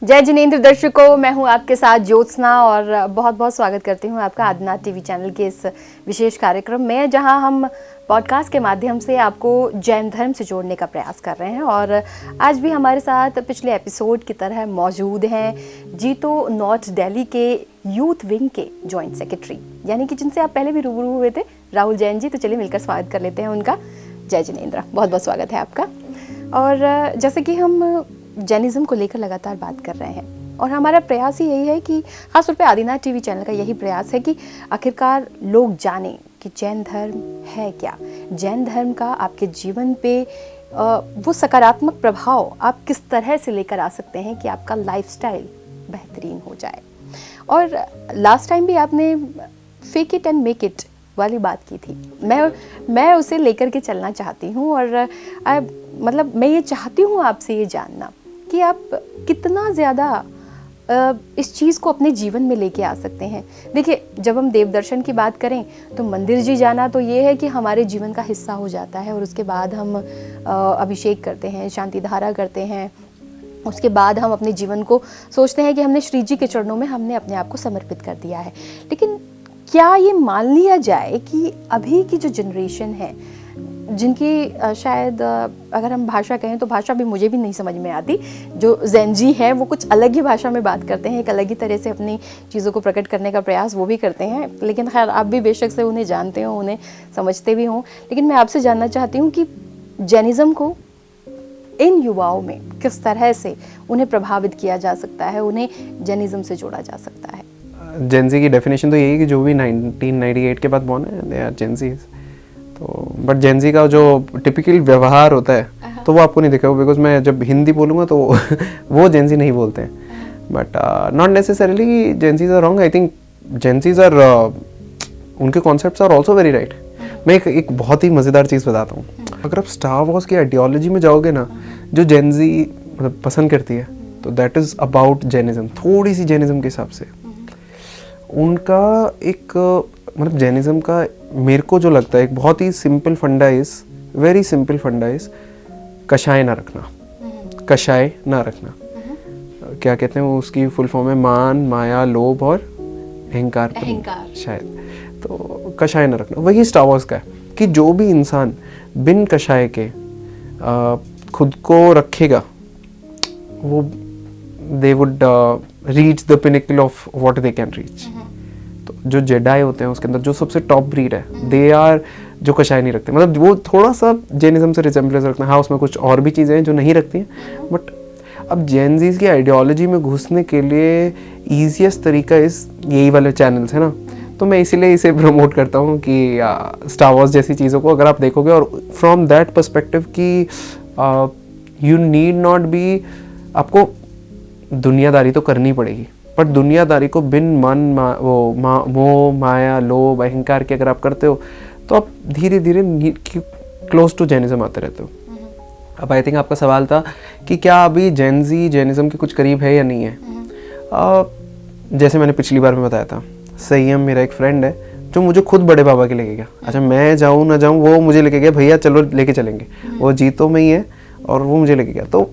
जय जिनेंद्र दर्शकों, मैं हूं आपके साथ ज्योत्सना और बहुत बहुत स्वागत करती हूं आपका आदिनाथ टीवी चैनल के इस विशेष कार्यक्रम में, जहां हम पॉडकास्ट के माध्यम से आपको जैन धर्म से जोड़ने का प्रयास कर रहे हैं। और आज भी हमारे साथ पिछले एपिसोड की तरह मौजूद हैं जीतो नॉर्थ दिल्ली के यूथ विंग के जॉइंट सेक्रेटरी, यानी कि जिनसे आप पहले भी रूबरू हुए थे, राहुल जैन जी। तो चलिए मिलकर स्वागत कर लेते हैं उनका। जय जिनेंद्र, बहुत बहुत स्वागत है आपका। और जैसे कि हम जैनिज़्म को लेकर लगातार बात कर रहे हैं और हमारा प्रयास ही यही है कि खासतौर पे आदिनाथ टीवी चैनल का यही प्रयास है कि आखिरकार लोग जानें कि जैन धर्म है क्या, जैन धर्म का आपके जीवन पे वो सकारात्मक प्रभाव आप किस तरह से लेकर आ सकते हैं कि आपका लाइफस्टाइल बेहतरीन हो जाए। और लास्ट टाइम भी आपने fake it and make it वाली बात की थी। मैं उसे लेकर के चलना चाहती हूँ और मतलब मैं ये चाहती हूँ आपसे ये जानना कि आप कितना ज़्यादा इस चीज़ को अपने जीवन में लेके आ सकते हैं। देखिए, जब हम देव दर्शन की बात करें तो मंदिर जी जाना तो ये है कि हमारे जीवन का हिस्सा हो जाता है, और उसके बाद हम अभिषेक करते हैं, शांति धारा करते हैं, उसके बाद हम अपने जीवन को सोचते हैं कि हमने श्री जी के चरणों में हमने अपने आप को समर्पित कर दिया है। लेकिन क्या ये मान लिया जाए कि अभी की जो जनरेशन है, जिनकी शायद अगर हम भाषा कहें तो भाषा भी मुझे भी नहीं समझ में आती, जो ज़ेन जी हैं वो कुछ अलग ही भाषा में बात करते हैं, एक अलग ही तरह से अपनी चीज़ों को प्रकट करने का प्रयास वो भी करते हैं। लेकिन खैर, आप भी बेशक से उन्हें जानते हो, उन्हें समझते भी हों, लेकिन मैं आपसे जानना चाहती हूँ कि जैनिज़्म को इन युवाओं में किस तरह से उन्हें प्रभावित किया जा सकता है, उन्हें जैनिज़्म से जोड़ा जा सकता है। जेनजी की डेफिनेशन तो यही है कि जो भी 1998 के बाद बॉर्न है दे आर जेनजीज। तो बट जेनजी का जो टिपिकल व्यवहार होता है तो वो आपको नहीं दिखेगा, बिकॉज मैं जब हिंदी बोलूँगा तो वो जेनजी नहीं बोलते हैं। But not necessarily Gen Zs are wrong. I think Gen Zs are उनके concepts are also very right. मैं एक बहुत ही मज़ेदार चीज़ बताता हूँ। अगर आप स्टार वॉर्स की आइडियोलॉजी में जाओगे ना, जो जेनजी मतलब पसंद करती है, तो दैट इज़ अबाउट जैनिज़्म, थोड़ी सी जैनिज़्म के हिसाब से। उनका एक मतलब जैनिज़्म का मेरे को जो लगता है एक बहुत ही सिंपल फंडा इज़, वेरी सिंपल फंडा इज़ कषाय ना रखना। कषाय ना रखना क्या कहते हैं वो, उसकी फुल फॉर्म है मान, माया, लोभ और अहंकार शायद। तो कषाय ना रखना वही स्टार वॉर्स का है कि जो भी इंसान बिन कषाय के खुद को रखेगा वो they would reach the pinnacle of what they can reach. तो जो जेडाई होते हैं उसके अंदर जो सबसे टॉप ब्रीड है, दे आर जो कषाय नहीं रखते, मतलब वो थोड़ा सा जैनिज्म से रिजेम्बलेंस रखते हैं। हाँ, उसमें कुछ और भी चीज़ें हैं जो नहीं रखती हैं, बट अब जैनजीज की आइडियोलॉजी में घुसने के लिए ईजीएस्ट तरीका इस यही वाले चैनल्स है ना। तो मैं इसीलिए इसे प्रमोट करता हूँ कि स्टार वॉर्स जैसी चीज़ों को अगर आप देखोगे और फ्रॉम दैट पर्सपेक्टिव कि यू नीड नॉट बी, आपको दुनियादारी तो करनी पड़ेगी, पर दुनियादारी को बिन मन मोह, माया, लोभ, अहंकार के अगर आप करते हो तो आप धीरे धीरे क्लोज टू जैनिज्म आते रहते हो। अब आई थिंक आपका सवाल था कि क्या अभी जैनजी जैनिज्म के कुछ करीब है या नहीं है। जैसे मैंने पिछली बार में बताया था, संयम मेरा एक फ्रेंड है जो मुझे खुद बड़े बाबा के लेके गया। अच्छा, मैं जाऊँ ना जाऊँ, वो मुझे लेके गया, भैया चलो लेके चलेंगे। वो जीतो में ही है और वो मुझे लेके गया। तो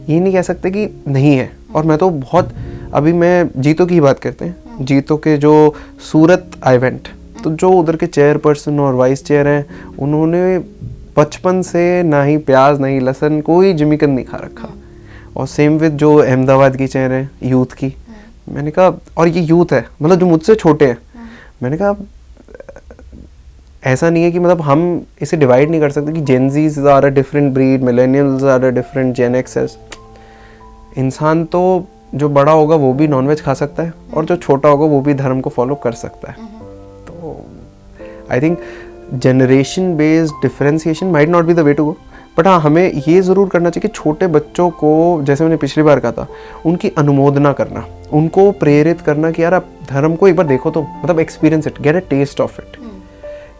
ये नहीं कह सकते कि नहीं है। और मैं तो बहुत, अभी मैं जीतो की ही बात करते हैं, जीतो के जो सूरत इवेंट, तो जो उधर के चेयरपर्सन और वाइस चेयर हैं, उन्होंने बचपन से ना ही प्याज ना ही लहसुन, कोई जिमिकन नहीं खा रखा। और सेम विद जो अहमदाबाद की चेयर है यूथ की, मैंने कहा, और ये यूथ है मतलब जो मुझसे छोटे हैं, मैंने कहा ऐसा नहीं है कि मतलब हम इसे डिवाइड नहीं कर सकते कि Gen Zs are a different breed, millennials are a different, Gen X. इंसान तो जो बड़ा होगा वो भी नॉनवेज खा सकता है और जो छोटा होगा वो भी धर्म को फॉलो कर सकता है। तो I think generation based differentiation might not be the way to go, but हाँ, हमें ये ज़रूर करना चाहिए कि छोटे बच्चों को, जैसे मैंने पिछली बार कहा था, उनकी अनुमोदना करना, उनको प्रेरित करना कि यार आप धर्म को एक बार देखो, तो मतलब experience it, get a taste of it,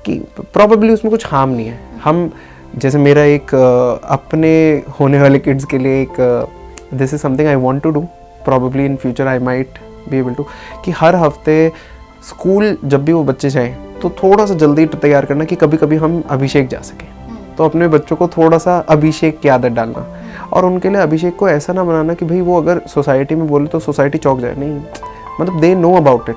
कि प्रॉबेबली उसमें कुछ हार्म नहीं है। हम जैसे मेरा एक अपने होने वाले किड्स के लिए एक this is something I want to do, probably in future I might be able to, कि हर हफ्ते स्कूल जब भी वो बच्चे जाएं तो थोड़ा सा जल्दी तैयार करना कि कभी कभी हम अभिषेक जा सकें। तो अपने बच्चों को थोड़ा सा अभिषेक की आदत डालना, और उनके लिए अभिषेक को ऐसा ना बनाना कि भाई वो अगर सोसाइटी में बोले तो सोसाइटी चौंक जाए, नहीं, मतलब they know about it,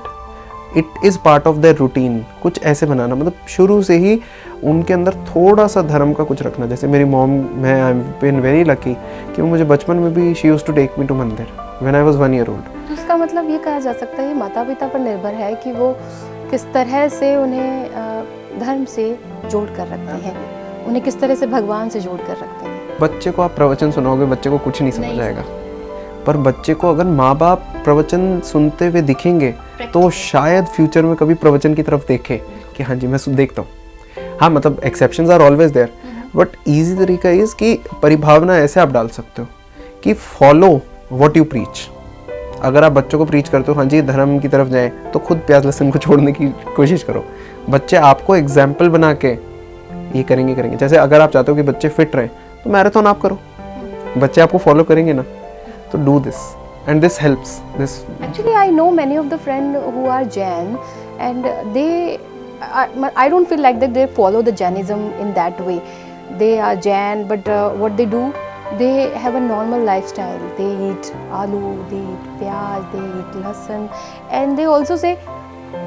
it is part of their routine. कुछ ऐसे बनाना, मतलब शुरू से ही उनके अंदर थोड़ा सा धर्म का कुछ रखना। जैसे मेरी मॉम, मैं आई बीन वेरी लकी कि वो मुझे बचपन में भी she used to take me to mandir when I was 1 year old। तो इसका मतलब ये कहा जा सकता है माता पिता पर निर्भर है कि वो किस तरह से उन्हें धर्म से जोड़ कर रखते हैं, उन्हें किस तरह से भगवान से जोड़ कर रखते हैं। बच्चे को आप प्रवचन सुनाओगे, बच्चे को कुछ नहीं समझ आएगा, पर बच्चे को अगर माँ बाप प्रवचन सुनते हुए दिखेंगे तो शायद फ्यूचर में कभी प्रवचन की तरफ देखे कि हाँ जी मैं देखता हूँ। हाँ, मतलब exceptions are always there, but easy तरीका इज कि परिभावना ऐसे आप डाल सकते हो कि फॉलो व्हाट यू प्रीच। अगर आप बच्चों को प्रीच करते हो हाँ जी धर्म की तरफ जाएं, तो खुद प्याज लहसुन को छोड़ने की कोशिश करो। बच्चे आपको एग्जाम्पल बना के ये करेंगे। जैसे अगर आप चाहते हो कि बच्चे फिट रहें तो मैराथन आप करो, बच्चे आपको फॉलो करेंगे ना, तो do this and this helps this actually I know many of the friend who are Jain and I don't feel like that they follow the Jainism in that way. They are Jain but what they do, they have a normal lifestyle. They eat aloo, they eat pyaj, they eat lasan, and they also say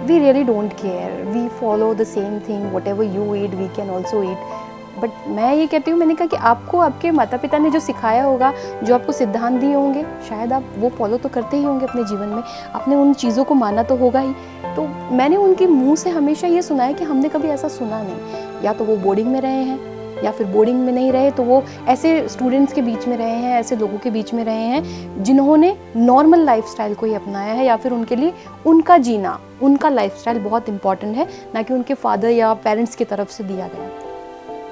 we really don't care, we follow the same thing, whatever you eat we can also eat. But मैं ये कहती हूँ, मैंने कहा कि आपको आपके माता पिता ने जो सिखाया होगा, जो आपको सिद्धांत दिए होंगे, शायद आप वो फॉलो तो करते ही होंगे अपने जीवन में, आपने उन चीज़ों को माना तो होगा ही। तो मैंने उनके मुंह से हमेशा ये सुना है कि हमने कभी ऐसा सुना नहीं, या तो वो बोर्डिंग में रहे हैं या फिर बोर्डिंग में नहीं रहे तो वो ऐसे स्टूडेंट्स के बीच में रहे हैं, ऐसे लोगों के बीच में रहे हैं जिन्होंने नॉर्मल लाइफस्टाइल को ही अपनाया है, या फिर उनके लिए उनका जीना, उनका लाइफस्टाइल बहुत इंपॉर्टेंट है, ना कि उनके फादर या पेरेंट्स की तरफ से दिया गया।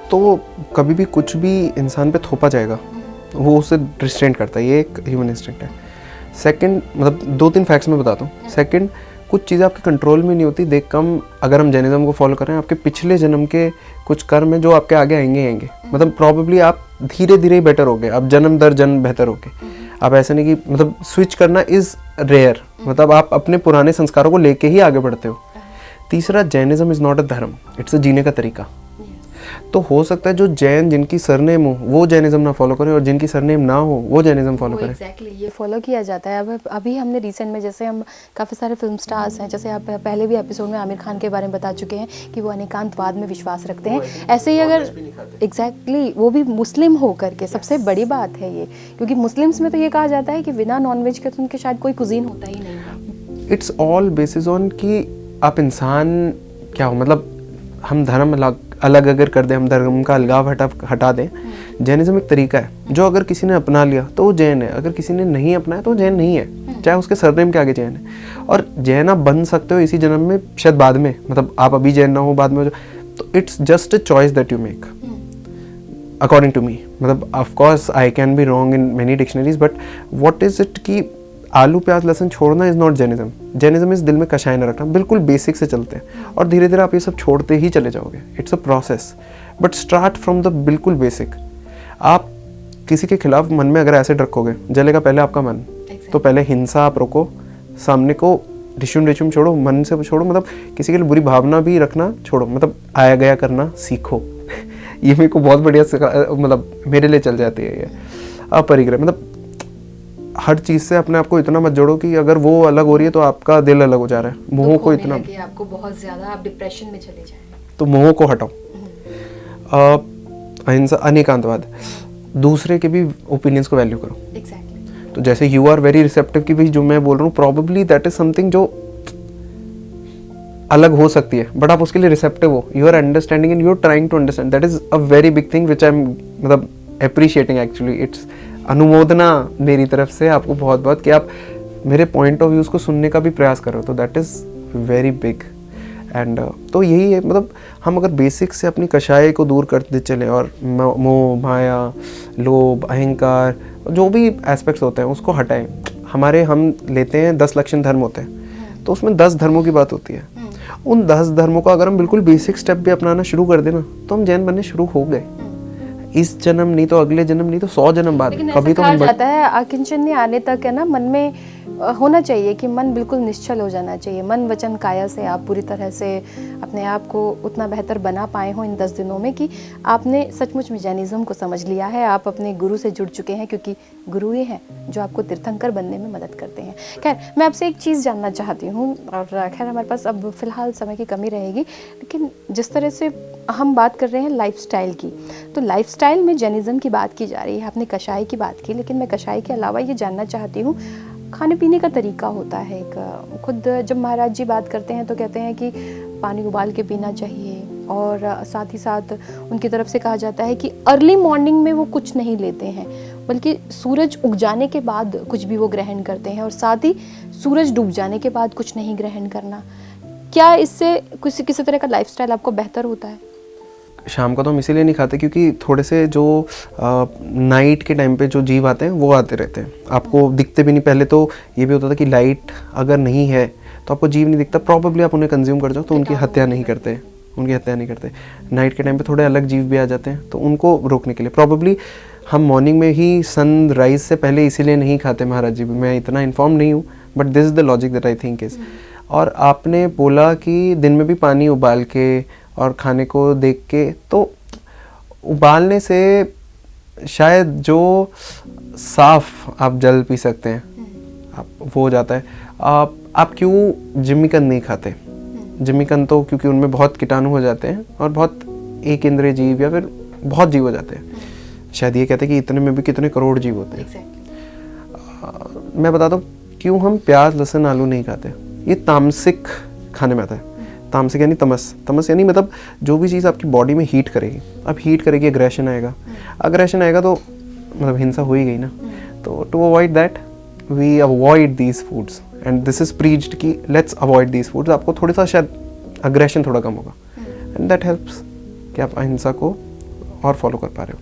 तो कभी भी कुछ भी इंसान पे थोपा जाएगा वो उसे रिस्ट्रेंट करता है, ये एक ह्यूमन इंस्टिंक्ट है। सेकंड, मतलब 2-3 फैक्ट्स मैं बताता हूँ। सेकंड, कुछ चीज़ें आपके कंट्रोल में नहीं होती। दे कम, अगर हम जैनिज्म को फॉलो कर रहे हैं, आपके पिछले जन्म के कुछ कर्म हैं जो आपके आगे आएंगे। मतलब प्रॉबेबली आप धीरे धीरे ही बेटर होगे, आप जन्म दर जन्म बेहतर होगे। आप ऐसा नहीं कि मतलब स्विच करना इज़ रेयर, मतलब आप अपने पुराने संस्कारों को लेके ही आगे बढ़ते हो। तीसरा, जैनिज्म इज़ नॉट अ धर्म, इट्स अ जीने का तरीका। तो हो सकता है जो जैन जिनकी सरनेम हो वो जैनिज्म ना फॉलो करें, और जिनकी सरनेम ना हो वो जैनिज्म फॉलो करें। एग्जैक्टली ये फॉलो किया जाता है। अब अभी हमने रिसेंट में, जैसे हम काफ़ी सारे फिल्म स्टार्स हैं, जैसे आप पहले भी एपिसोड में आमिर खान के बारे में बता चुके हैं कि वो अनेकांतवाद में विश्वास रखते हैं। ऐसे ही अगर एग्जैक्टली वो भी मुस्लिम हो करके, सबसे बड़ी बात है ये, क्योंकि मुस्लिम्स में तो ये कहा जाता है कि बिना नॉनवेज के तो उनके शायद कोई कुजीन होता ही नहीं है। इट्स ऑल बेसिस ऑन कि आप इंसान क्या हो, मतलब हम धर्म अलग अगर कर दें, हम धर्म का अलगाव हटा दें। जैनिज्म एक तरीका है जो अगर किसी ने अपना लिया तो वो जैन है, अगर किसी ने नहीं अपनाया तो वो जैन नहीं है, चाहे उसके सरनेम के आगे जैन है। और जैन आप बन सकते हो इसी जन्म में, शायद बाद में, मतलब आप अभी जैन ना हो बाद में, तो it's just a choice that you make according to me. मतलब of course I can be wrong in many dictionaries, but what is it कि आलू प्याज लहसुन छोड़ना is not Jainism. Jainism is दिल में कषाय न रखना। बिल्कुल बेसिक से चलते हैं और धीरे धीरे आप ये सब छोड़ते ही चले जाओगे। It's a process, but start from the बिल्कुल बेसिक। आप किसी के खिलाफ मन में अगर एसिड रखोगे, जलेगा पहले आपका मन। तो पहले हिंसा आप रोको, सामने को रिशुम छोड़ो, मन से छोड़ो, मतलब किसी के लिए बुरी भावना भी रखना छोड़ो, मतलब आया गया करना सीखो। ये मेरे को बहुत बढ़िया, मतलब मेरे लिए चल जाती है ये अपरिग्रह। मतलब हर चीज से अपने आप को इतना मत जोड़ो कि अगर वो अलग हो रही है तो आपका दिल अलग हो जा रहा है। मोह को इतना, आपको बहुत ज्यादा, आप डिप्रेशन में चले जाएं, तो मोह को हटाओ। अहिंसा, अनेकांतवाद, दूसरे के भी ओपिनियंस को वैल्यू करो। Exactly. तो जैसे यू आर वेरी रिसेप्टिव कि भाई जो मैं बोल रहा हूँ प्रॉबेबली दैट इज समथिंग जो अलग हो सकती है, बट आप उसके लिए रिसेप्टिव हो, you are understanding and you are trying to understand. That is a very big thing which I am मतलब अप्रिशिएटिंग एक्चुअली। इट्स अनुमोदना मेरी तरफ से आपको बहुत बहुत कि आप मेरे पॉइंट ऑफ व्यूज़ को सुनने का भी प्रयास करो, तो that is very big. And तो यही है, मतलब हम अगर बेसिक से अपनी कषाय को दूर करते चलें और मोह, माया, लोभ, अहंकार, जो भी एस्पेक्ट्स होते हैं उसको हटाएं। हम लेते हैं 10 लक्षण धर्म होते हैं, तो उसमें 10 धर्मों की बात होती है। उन 10 धर्मों को अगर हम बिल्कुल बेसिक स्टेप भी अपनाना शुरू कर देना तो हम जैन बनने शुरू हो गए। इस जन्म नहीं तो अगले जन्म नहीं तो 100 जन्म बाद, कभी तो हम जाता है। अकिंचन आने तक है ना, मन में होना चाहिए कि मन बिल्कुल निश्चल हो जाना चाहिए। मन वचन काया से आप पूरी तरह से अपने आप को उतना बेहतर बना पाए हो इन 10 दिनों में कि आपने सचमुच में जैनिज़्म को समझ लिया है, आप अपने गुरु से जुड़ चुके हैं, क्योंकि गुरु ही हैं जो आपको तीर्थंकर बनने में मदद करते हैं। खैर, मैं आपसे एक चीज़ जानना चाहती हूँ, और खैर हमारे पास अब फ़िलहाल समय की कमी रहेगी, लेकिन जिस तरह से हम बात कर रहे हैं लाइफ़स्टाइल की, तो लाइफ़स्टाइल में जैनिज़्म की बात की जा रही है, आपने कषाय की बात की, लेकिन मैं कषाय के अलावा ये जानना चाहती हूँ, खाने पीने का तरीका होता है एक। खुद जब महाराज जी बात करते हैं तो कहते हैं कि पानी उबाल के पीना चाहिए, और साथ ही साथ उनकी तरफ से कहा जाता है कि अर्ली मॉर्निंग में वो कुछ नहीं लेते हैं, बल्कि सूरज उग जाने के बाद कुछ भी वो ग्रहण करते हैं, और साथ ही सूरज डूब जाने के बाद कुछ नहीं ग्रहण करना। क्या इससे किसी तरह का लाइफस्टाइल आपको बेहतर होता है? शाम को तो हम इसीलिए नहीं खाते क्योंकि थोड़े से जो नाइट के टाइम पे जो जीव आते हैं वो आते रहते हैं, आपको दिखते भी नहीं। पहले तो ये भी होता था कि लाइट अगर नहीं है तो आपको जीव नहीं दिखता, प्रॉबेबली आप उन्हें कंज्यूम कर जाओ तो उनकी हत्या नहीं करते, नाइट के टाइम पे थोड़े अलग जीव भी आ जाते हैं, तो उनको रोकने के लिए प्रॉबेबली हम मॉर्निंग में ही सनराइज से पहले इसीलिए नहीं खाते। महाराज जी भी, मैं इतना इन्फॉर्म नहीं हूँ, but this is the logic that I think is. और आपने बोला कि दिन में भी पानी उबाल के और खाने को देख के, तो उबालने से शायद जो साफ आप जल पी सकते हैं आप वो हो जाता है। आप क्यों जिमीकंद नहीं खाते? जिमीकंद तो क्योंकि उनमें बहुत कीटाणु हो जाते हैं और बहुत एक इंद्रिय जीव या फिर बहुत जीव हो जाते हैं। शायद ये कहते हैं कि इतने में भी कितने करोड़ जीव होते हैं। मैं बताता हूँ क्यों हम प्याज लहसुन आलू नहीं खाते। ये तामसिक खाने में आता है। तामसिक यानी तमस यानी मतलब जो भी चीज़ आपकी बॉडी में हीट करेगी, अब हीट करेगी अग्रेशन आएगा तो मतलब हिंसा हो ही गई ना। तो to avoid that we avoid these foods and this is preached कि लेट्स अवॉइड दीज फूड्स। आपको थोड़ा सा शायद अग्रेशन थोड़ा कम होगा एंड दैट हेल्प्स कि आप अहिंसा को और फॉलो कर पा रहे हो।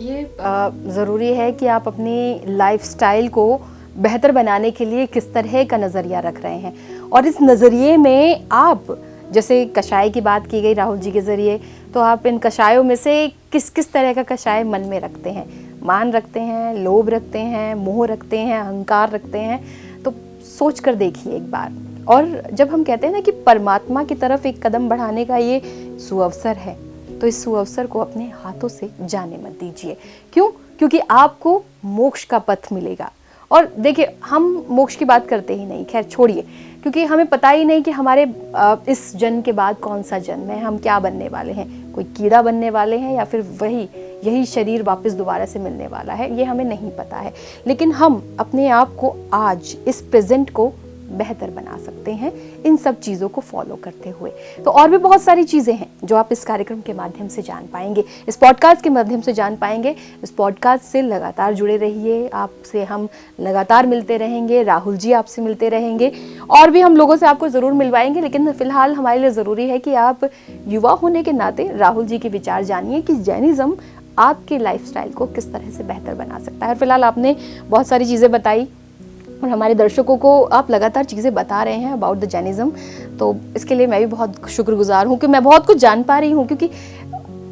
ये ज़रूरी है कि आप अपनी लाइफस्टाइल को बेहतर बनाने के लिए किस तरह का नज़रिया रख रहे हैं, और इस नज़रिए में आप जैसे कषाय की बात की गई राहुल जी के ज़रिए, तो आप इन कषायों में से किस तरह का कषाय मन में रखते हैं? मान रखते हैं, लोभ रखते हैं, मोह रखते हैं, अहंकार रखते हैं? तो सोच कर देखिए एक बार। और जब हम कहते हैं ना कि परमात्मा की तरफ एक कदम बढ़ाने का ये सुअवसर है, तो इस सुअवसर को अपने हाथों से जाने मत दीजिए। क्यों? क्योंकि आपको मोक्ष का पथ मिलेगा। और देखिए, हम मोक्ष की बात करते ही नहीं, खैर छोड़िए, क्योंकि हमें पता ही नहीं कि हमारे इस जन्म के बाद कौन सा जन्म है, हम क्या बनने वाले हैं, कोई कीड़ा बनने वाले हैं या फिर यही शरीर वापस दोबारा से मिलने वाला है, ये हमें नहीं पता है। लेकिन हम अपने आप को आज इस प्रेजेंट को बेहतर बना सकते हैं इन सब चीज़ों को फॉलो करते हुए। तो और भी बहुत सारी चीज़ें हैं जो आप इस कार्यक्रम के माध्यम से जान पाएंगे, इस पॉडकास्ट के माध्यम से जान पाएंगे। इस पॉडकास्ट से लगातार जुड़े रहिए, आपसे हम लगातार मिलते रहेंगे, राहुल जी आपसे मिलते रहेंगे, और भी हम लोगों से आपको ज़रूर मिलवाएंगे। लेकिन फ़िलहाल हमारे लिए ज़रूरी है कि आप युवा होने के नाते राहुल जी के विचार जानिए कि जैनिज़्म आपके लाइफस्टाइल को किस तरह से बेहतर बना सकता है। फिलहाल आपने बहुत सारी चीज़ें बताई और हमारे दर्शकों को आप लगातार चीज़ें बता रहे हैं अबाउट द जैनिज़्म, तो इसके लिए मैं भी बहुत शुक्रगुजार हूँ कि मैं बहुत कुछ जान पा रही हूँ। क्योंकि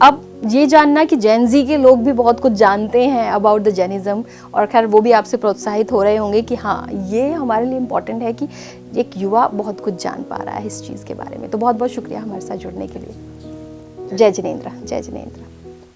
अब ये जानना कि जैन जी के लोग भी बहुत कुछ जानते हैं अबाउट द जैनिज़्म, और खैर वो भी आपसे प्रोत्साहित हो रहे होंगे कि हाँ, ये हमारे लिए इम्पॉर्टेंट है कि एक युवा बहुत कुछ जान पा रहा है इस चीज़ के बारे में। तो बहुत बहुत शुक्रिया हमारे साथ जुड़ने के लिए। जय जिनेंद्र, जय जिनेंद्र।